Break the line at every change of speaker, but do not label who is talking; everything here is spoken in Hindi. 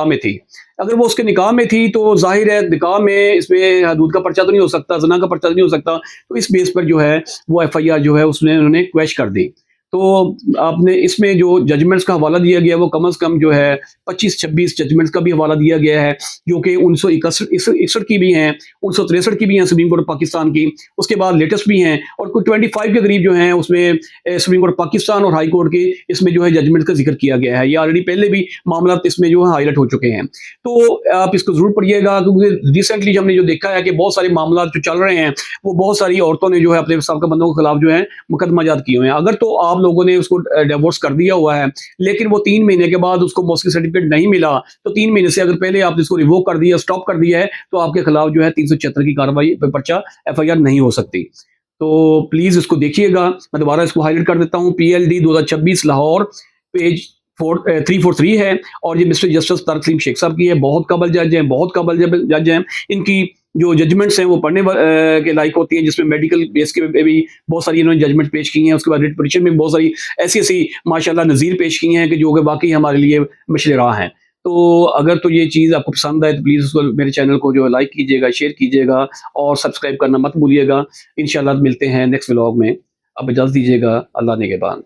में थी। अगर वो उसके निकाह में थी तो ज़ाहिर है निकाह में इसमें हदूद का पर्चा तो नहीं हो सकता, ज़िना का पर्चा तो नहीं हो सकता, तो इस बेस पर जो है वो एफआईआर जो है उसने उन्होंने क्वैश कर दी। तो आपने इसमें जो जजमेंट्स का हवाला दिया गया वो कम से कम जो है 25-26 जजमेंट्स का भी हवाला दिया गया है, जो कि 1961 की भी हैं, 1963 की भी हैं सुप्रीम कोर्ट पाकिस्तान की, उसके बाद लेटेस्ट भी हैं और कुछ 25 के करीब जो हैं उसमें सुप्रीम कोर्ट पाकिस्तान और हाई कोर्ट के इसमें जो है जजमेंट का जिक्र किया गया है। ये ऑलरेडी पहले भी मामला इसमें जो है हाईलाइट हो चुके हैं। तो आप इसको ज़रूर पढ़िएगा, क्योंकि रिसेंटली हमने जो देखा है कि बहुत सारे मामला जो चल रहे हैं वो बहुत सारी औरतों ने जो है अपने साबिक़ा बंदों के खिलाफ जो है मुकदमाजात किए हुए हैं। अगर तो आप लोगों ने उसको डिवोर्स कर दिया हुआ है, लेकिन वो 3 महीने के बाद उसको मौसी सर्टिफिकेट नहीं मिला, तो 3 महीने से अगर पहले आपने इसको रिवोक कर दिया, स्टॉप कर दिया है, तो आपके खिलाफ जो है 376 की कार्रवाई पर्चा एफआईआर नहीं हो सकती। तो प्लीज़ इसको देखिएगा, मैं दोबारा इसको हाइलाइट कर देता हूँ, पीएलडी 2026 लाहौर पेज 343 है और ये मिस्टर जस्टिस तरसलीम शेख साहब की है। बहुत काबिल जज हैं, बहुत काबिल जज हैं। इनकी जो जजमेंट्स हैं वो पढ़ने के लायक होती हैं, जिसमें मेडिकल बेस के पे भी बहुत सारी इन्होंने जजमेंट पेश की हैं। उसके बाद रिट पिटीशन में बहुत सारी ऐसी-ऐसी माशाल्लाह नज़ीर पेश की हैं कि जो कि वाक़ई हमारे लिए मशल राह हैं। तो अगर तो ये चीज़ आपको पसंद आए तो प्लीज़ उसको मेरे चैनल को जो है लाइक कीजिएगा, शेयर कीजिएगा और सब्सक्राइब करना मत भूलिएगा। इंशाल्लाह मिलते हैं नेक्स्ट व्लॉग में। अब इजाज़त दीजिएगा। अल्लाह निगहबान।